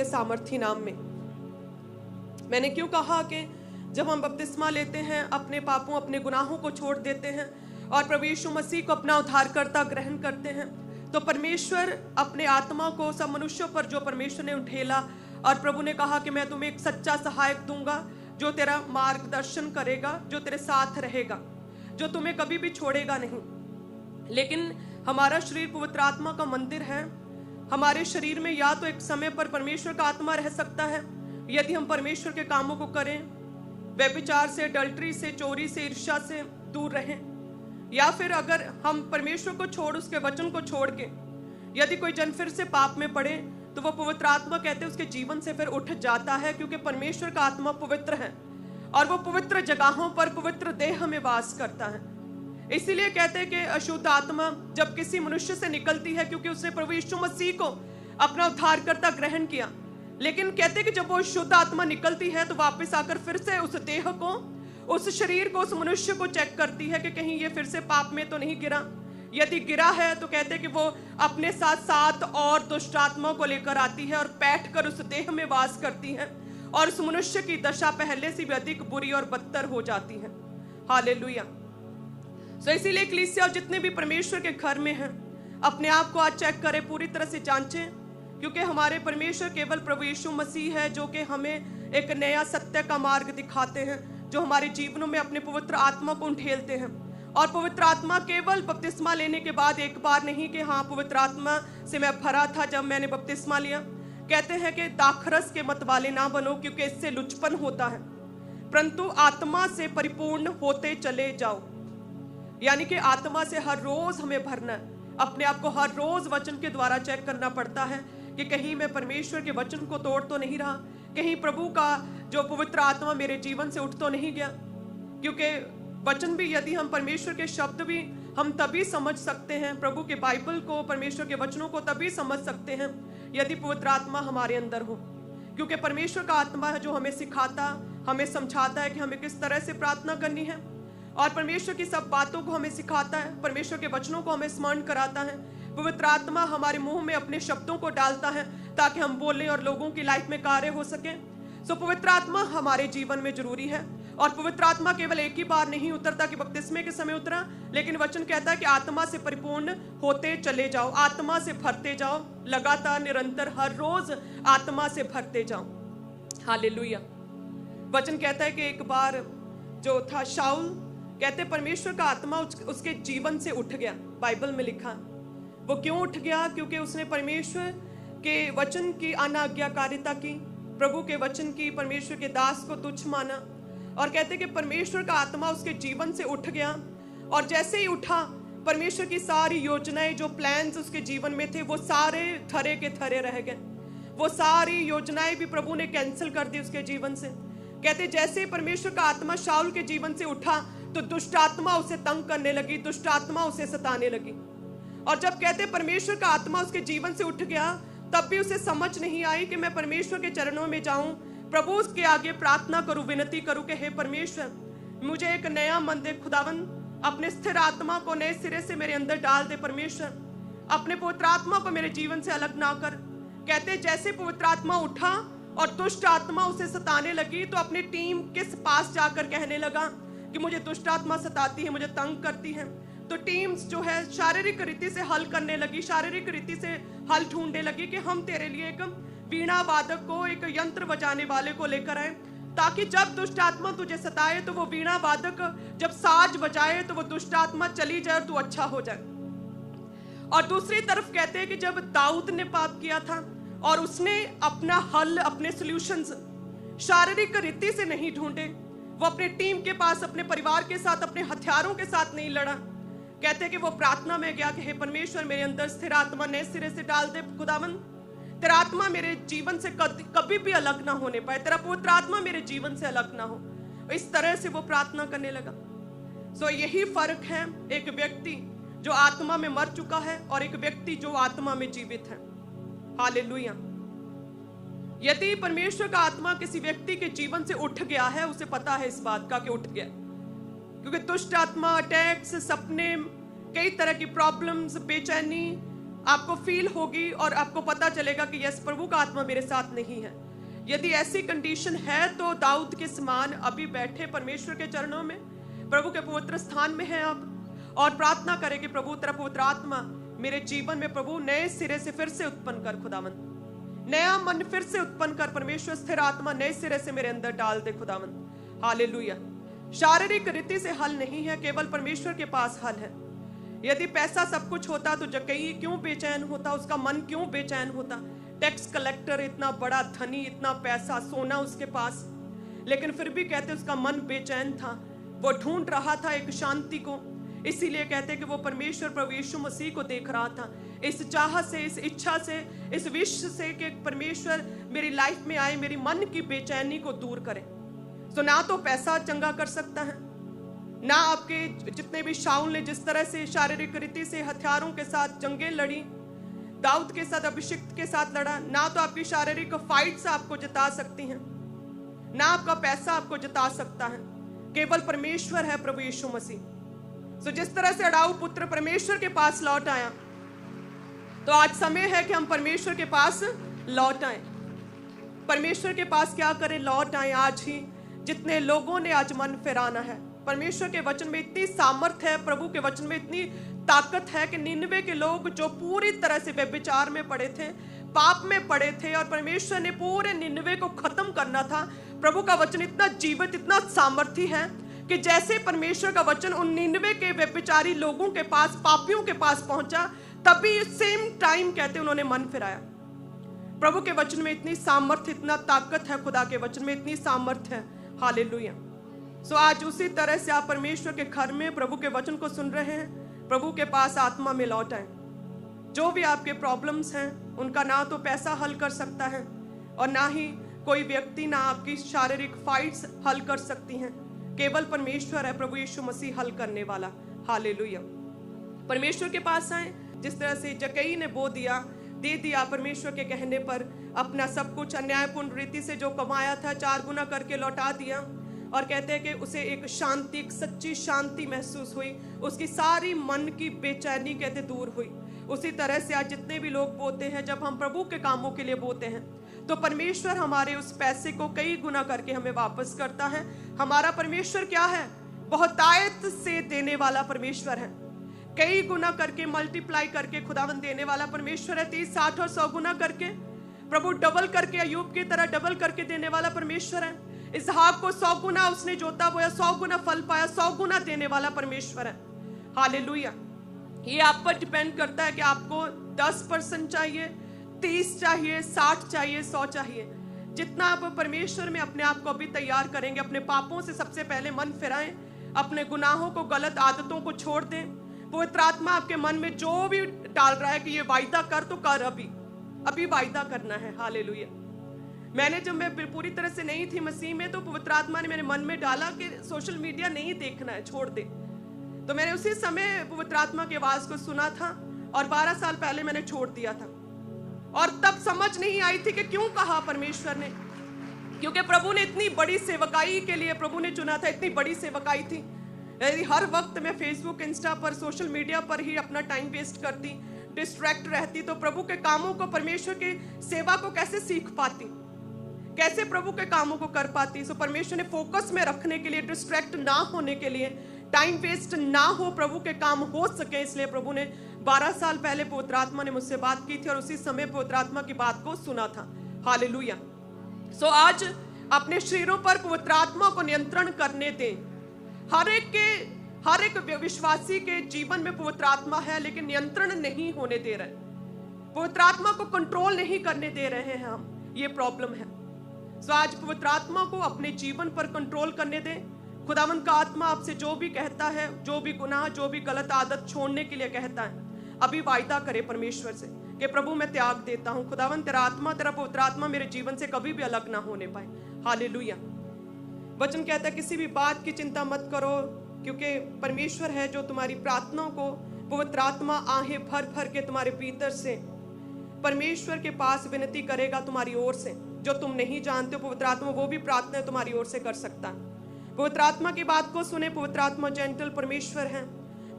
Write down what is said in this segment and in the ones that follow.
के सामर्थी नाम में। मैंने क्यों कहा कि जब हम बपतिस्मा लेते हैं, अपने पापों, अपने गुनाहों को छोड़ देते हैं और प्रभु यीशु मसीह को अपना उद्धारकर्ता ग्रहण करते हैं, तो परमेश्वर अपने आत्मा को सब मनुष्यों पर जो परमेश्वर ने उठेला, और प्रभु ने कहा कि मैं तुम्हें एक सच्चा सहायक दूंगा जो तेरा मार्गदर्शन करेगा, जो तेरे साथ रहेगा, जो तुम्हें कभी भी छोड़ेगा नहीं। लेकिन हमारा शरीर पवित्र आत्मा का मंदिर है। हमारे शरीर में या तो एक समय पर परमेश्वर का आत्मा रह सकता है यदि हम परमेश्वर के कामों को करें, व्यभिचार से, अडल्ट्री से, चोरी से, ईर्ष्या से दूर रहें, या फिर अगर हम परमेश्वर को छोड़, उसके वचन को छोड़ के यदि कोई जन फिर से पाप में पड़े, तो वो पवित्र आत्मा कहते हैं उसके जीवन से फिर उठ जाता है, क्योंकि परमेश्वर का आत्मा पवित्र है और वो पवित्र जगहों पर, पवित्र देह में वास करता है। इसीलिए कहते हैं कि अशुद्ध आत्मा जब किसी मनुष्य से निकलती है, क्योंकि उसने प्रभु यीशु मसीह को अपना उद्धारकर्ता ग्रहण किया, लेकिन कहते हैं कि जब वो शुद्ध आत्मा निकलती है तो वापस आकर फिर से उस देह को, उस शरीर को, उस मनुष्य को चेक करती है कि कहीं ये फिर से पाप में तो नहीं गिरा। यदि गिरा है तो कहते हैं कि वो अपने साथ 7 और दुष्ट आत्माओं को लेकर आती है और बैठकर उस देह में वास करती है, और उस मनुष्य की दशा पहले से भी अधिक बुरी और बदतर हो जाती है। हालेलुया। सो इसीलिए कलीसिया और जितने भी परमेश्वर के घर में हैं, अपने आप को आज चेक करें, पूरी तरह से जांचें, क्योंकि हमारे परमेश्वर केवल प्रभु यीशु मसीह है जो कि हमें एक नया सत्य का मार्ग दिखाते हैं, जो हमारे जीवनों में अपने पवित्र आत्मा को उठेलते हैं। और पवित्र आत्मा केवल बपतिस्मा लेने के बाद एक बार नहीं कि हाँ पवित्र आत्मा से मैं भरा था जब मैंने बपतिस्मा लिया। कहते हैं कि दाखरस के मत वाले ना बनो, क्योंकि इससे लुचपन होता है, परंतु आत्मा से परिपूर्ण होते चले जाओ। यानी कि आत्मा से हर रोज हमें भरना है, अपने आप को हर रोज वचन के द्वारा चेक करना पड़ता है कि कहीं मैं परमेश्वर के वचन को तोड़ तो नहीं रहा, कहीं प्रभु का जो पवित्र आत्मा मेरे जीवन से उठ तो नहीं गया। क्योंकि वचन भी, यदि हम परमेश्वर के शब्द भी हम तभी समझ सकते हैं, प्रभु के बाइबल को, परमेश्वर के वचनों को तभी समझ सकते हैं यदि पवित्र आत्मा हमारे अंदर हो। क्योंकि परमेश्वर का आत्मा है जो हमें सिखाता, हमें समझाता है कि हमें किस तरह से प्रार्थना करनी है, और परमेश्वर की सब बातों को हमें सिखाता है, परमेश्वर के वचनों को हमें स्मरण कराता है। पवित्र आत्मा हमारे मुंह में अपने शब्दों को डालता है ताकि हम बोलें और लोगों की लाइफ में कार्य हो सके। सो पवित्र आत्मा हमारे जीवन में जरूरी है, और पवित्र आत्मा केवल एक ही बार नहीं उतरता कि बपतिस्मे के समय उतरा, लेकिन वचन कहता है कि आत्मा से परिपूर्ण होते चले जाओ, आत्मा से भरते जाओ, लगातार निरंतर हर रोज आत्मा से भरते जाओ। हालेलुया। वचन कहता है कि एक बार जो था शाऊल, कहते परमेश्वर का आत्मा उसके जीवन से उठ गया। बाइबल में लिखा, वो क्यों उठ गया? क्योंकि उसने परमेश्वर के वचन की अनाज्ञाकारिता की, प्रभु के वचन की, परमेश्वर के दास को तुच्छ माना। और कहते कि परमेश्वर का आत्मा उसके जीवन से उठ गया, और जैसे ही उठा, परमेश्वर की सारी योजनाएं, जो प्लान्स उसके जीवन में थे, वो सारे थरे के थरे रह गए। वो सारी योजनाएं भी प्रभु ने कैंसिल कर दी उसके जीवन से। कहते जैसे ही परमेश्वर का आत्मा शाऊल के जीवन से उठा, तो दुष्ट आत्मा उसे तंग करने लगी, दुष्ट आत्मा उसे सताने लगी। और जब कहते परमेश्वर का आत्मा उसके जीवन से उठ गया, तब भी उसे समझ नहीं आई कि मैं परमेश्वर के चरणों में जाऊं, प्रभु उसके आगे प्रार्थना करूं, विनती करूं कि हे परमेश्वर, मुझे एक नया मन दे खुदावन, अपने स्थिर आत्मा को नए सिरे से मेरे अंदर डाल दे परमेश्वर, अपने पवित्र आत्मा को मेरे जीवन से अलग ना कर। कहते जैसे पवित्र आत्मा उठा और दुष्ट आत्मा उसे सताने लगी, तो अपनी टीम के पास जाकर कहने लगा कि मुझे दुष्ट आत्मा सताती है, मुझे तंग करती है। तो टीम्स जो है शारीरिक रीति से हल करने लगी, शारीरिक रीति से हल ढूंढने लगी कि हम तेरे लिए एक वीणा वादक को, एक यंत्र बजाने वाले को लेकर आए, ताकि जब दुष्ट आत्मा तुझे सताए तो वो वीणा वादक जब साज बजाए तो वो दुष्ट आत्मा चली जाए और तू अच्छा हो जाए। और दूसरी तरफ कहते हैं कि जब दाऊद ने पाप किया था और उसने अपना हल, अपने सॉल्यूशंस शारीरिक रीति से नहीं ढूंढे, वो अपने टीम के पास, अपने परिवार के साथ, अपने हथियारों के साथ नहीं लड़ा। कहते हैं कि वो प्रार्थना में गया कि हे परमेश्वर, मेरे अंदर स्थिर आत्मा नए सिरे से डाल दे खुदावन, तेरा आत्मा मेरे जीवन से कभी भी अलग ना होने पाए, तेरा पवित्र आत्मा मेरे जीवन से अलग ना हो। इस तरह से वो प्रार्थना करने लगा। सो यही फर्क है एक व्यक्ति जो आत्मा में मर चुका है और एक व्यक्ति जो आत्मा में जीवित है। हालेलुया। यदि परमेश्वर का आत्मा किसी व्यक्ति के जीवन से उठ गया है, उसे पता है इस बात का कि उठ गया, क्योंकि दुष्ट आत्मा, अटैक्स, सपने, कई तरह की प्रॉब्लम्स, बेचैनी, आपको फील होगी और आपको पता चलेगा कि यस, प्रभु का आत्मा मेरे साथ नहीं है। यदि ऐसी कंडीशन है तो दाऊद के समान अभी बैठे परमेश्वर के चरणों में, प्रभु के पवित्र स्थान में है आप, और प्रार्थना करें कि प्रभु तेरा पवित्र आत्मा मेरे जीवन में प्रभु नए सिरे से फिर से उत्पन्न कर खुदावंद, नया मन फिर से उत्पन्न कर परमेश्वर, स्थिर आत्मा नए सिरे से मेरे अंदर डाल दे खुदावंद। हालेलुया। शारीरिक रीति से हल नहीं है, केवल परमेश्वर के पास हल है। यदि पैसा सब कुछ होता तो जक्कई क्यों बेचैन होता, उसका मन क्यों बेचैन होता? टैक्स कलेक्टर, इतना बड़ा धनी, इतना पैसा, सोना उसके पास, लेकिन फिर भी कहते उसका मन बेचैन था। वो ढूंढ रहा था एक शांति को, इसीलिए कहते कि वो परमेश्वर प्रभु यीशु मसीह को देख रहा था, इस चाह से, इस इच्छा से, इस विश से कि परमेश्वर मेरी लाइफ में आए, मेरी मन की बेचैनी को दूर करे। तो ना तो पैसा चंगा कर सकता है, ना आपके जितने भी शाऊल ने जिस तरह से शारीरिक रीति से हथियारों के साथ जंगें लड़ी, दाऊद के साथ, अभिषिक्त के साथ लड़ा, ना तो आपकी शारीरिक फाइट्स आपको जिता सकती हैं, ना आपका पैसा आपको जिता सकता है, केवल परमेश्वर है प्रभु यीशु मसीह। तो जिस तरह से अड़ाऊ पुत्र परमेश्वर के पास लौट आया, तो आज समय है कि हम परमेश्वर के पास लौट आए। परमेश्वर के पास क्या करें? लौट आए आज ही। जितने लोगों ने आज मन फिराना है, परमेश्वर के वचन में इतनी सामर्थ है, प्रभु के वचन में इतनी ताकत है कि निन्वे के लोग जो पूरी तरह से व्यभिचार में पड़े थे, पाप में पड़े थे, और परमेश्वर ने पूरे निन्वे को खत्म करना था। प्रभु का वचन इतना जीवित, इतना सामर्थी है कि जैसे परमेश्वर का वचन उन निन्वे के व्यभिचारी लोगों के पास, पापियों के पास पहुंचा, तभी सेम टाइम कहते उन्होंने मन फिराया। प्रभु के वचन में इतनी सामर्थ्य, इतना ताकत है, खुदा के वचन में इतनी सामर्थ्य है। हालेलुया। सो आज उसी तरह से आप परमेश्वर के घर में प्रभु के वचन को सुन रहे हैं, प्रभु के पास आत्मा में लौट आए। जो भी आपके प्रॉब्लम्स हैं, उनका ना तो पैसा हल कर सकता है, और ना ही कोई व्यक्ति, ना आपकी शारीरिक फाइट्स हल कर सकती हैं। केवल परमेश्वर है प्रभु यीशु मसीह हल करने वाला। हालेलुया। परमेश्वर के पास आए, जिस तरह से जक्कई ने बो दिया, दे दिया परमेश्वर के कहने पर, अपना सब कुछ अन्यायपूर्ण रीति से जो कमाया था 4 गुना करके लौटा दिया, और कहते हैं कि उसे एक शांति, एक सच्ची शांति महसूस हुई, उसकी सारी मन की बेचैनी कहते दूर हुई। उसी तरह से आज जितने भी लोग बोते हैं, जब हम प्रभु के कामों के लिए बोते हैं, तो परमेश्वर हमारे उस पैसे को कई गुना करके हमें वापस करता है। हमारा परमेश्वर क्या है? बहुतायत से देने वाला परमेश्वर है। कई गुना करके, मल्टीप्लाई करके खुदावंद देने वाला परमेश्वर है। 30, 60 और 100 गुना करके प्रभु डबल करके, अय्यूब की तरह डबल करके देने वाला परमेश्वर है। इसहाक को 100 गुना उसने जोता बोया, 100 गुना फल पाया, 100 गुना देने वाला परमेश्वर है। हालेलुया। ये आप पर डिपेंड करता है कि आपको 10% चाहिए, 30 चाहिए, 60 चाहिए, 100 चाहिए। जितना आप परमेश्वर में अपने आप को अभी तैयार करेंगे, अपने पापों से सबसे पहले मन फिराएं, अपने गुनाहों को, गलत आदतों को छोड़ दें। पवित्र आत्मा आपके मन में जो भी डाल रहा है कि ये वायदा कर, तो कर, अभी वायदा करना है। हालेलुया। जब मैं पूरी तरह से नहीं थी मसीह में, तो पवित्र आत्मा ने मेरे मन में डाला कि सोशल मीडिया नहीं देखना है, छोड़ दे। तो मैंने उसी समय पवित्र आत्मा की आवाज को सुना था, और 12 साल पहले मैंने छोड़ दिया था। और तब समझ नहीं आई थी कि क्यों कहा परमेश्वर ने, क्योंकि प्रभु ने इतनी बड़ी सेवकाई के लिए प्रभु ने चुना था, इतनी बड़ी सेवकाई थी। यदि हर वक्त मैं फेसबुक, इंस्टा पर, सोशल मीडिया पर ही अपना टाइम वेस्ट करती, डिस्ट्रैक्ट रहती, तो प्रभु के कामों को, परमेश्वर की सेवा को कैसे सीख पाती, कैसे प्रभु के कामों को कर पाती। सो परमेश्वर ने फोकस में रखने के लिए, डिस्ट्रैक्ट ना होने के लिए, टाइम वेस्ट ना हो, प्रभु के काम हो सके, इसलिए प्रभु ने 12 साल पहले पवित्र आत्मा ने मुझसे बात की थी, और उसी समय पवित्र आत्मा की बात को सुना था। हालेलुया। सो आज अपने शरीरों पर पवित्र आत्मा को नियंत्रण करने दें। हर एक विश्वासी के जीवन में पवित्र आत्मा है, लेकिन नियंत्रण नहीं होने दे रहे, पवित्र आत्मा को कंट्रोल नहीं करने दे रहे हैं हम, ये प्रॉब्लम है। सो आज पवित्र आत्मा को अपने जीवन पर कंट्रोल करने दें। खुदावंद का आत्मा आपसे जो भी कहता है, जो भी गुनाह, जो भी गलत आदत छोड़ने के लिए कहता है, अभी वायदा करे परमेश्वर से कि प्रभु मैं त्याग देता हूं। खुदावंद तेरा आत्मा, तेरा पवित्र आत्मा मेरे जीवन से कभी भी अलग ना होने पाए। हालेलुया। वचन कहता है किसी भी बात की चिंता मत करो, क्योंकि परमेश्वर है जो तुम्हारी प्रार्थनाओं को, पवित्र आत्मा आहें भर भर के तुम्हारे भीतर से परमेश्वर के पास विनती करेगा तुम्हारी ओर से। जो तुम नहीं जानते हो, पवित्र आत्मा वो भी प्रार्थना तुम्हारी ओर से कर सकता है। पवित्र आत्मा की बात को सुने। पवित्र आत्मा जेंटल परमेश्वर है,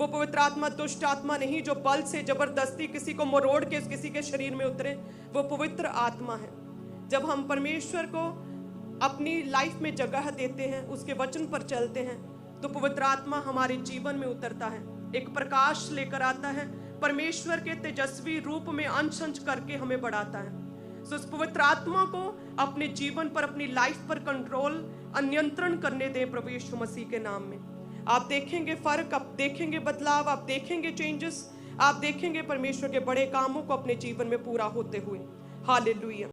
वो पवित्र आत्मा दुष्ट आत्मा नहीं जो बल से जबरदस्ती किसी को मरोड़ के किसी के शरीर में उतरे। वो पवित्र आत्मा है। जब हम परमेश्वर को अपनी लाइफ में जगह देते हैं, उसके वचन पर चलते हैं, तो पवित्र आत्मा हमारे जीवन में उतरता है, एक प्रकाश लेकर आता है, परमेश्वर के तेजस्वी रूप में अंश अंश करके हमें बढ़ाता है। सो इस पवित्र आत्मा को अपने जीवन पर, अपनी लाइफ पर कंट्रोल, नियंत्रण करने दें प्रभु यीशु मसीह के नाम में। आप देखेंगे फर्क, आप देखेंगे बदलाव, आप देखेंगे चेंजेस, आप देखेंगे परमेश्वर के बड़े कामों को अपने जीवन में पूरा होते हुए। हालेलुया।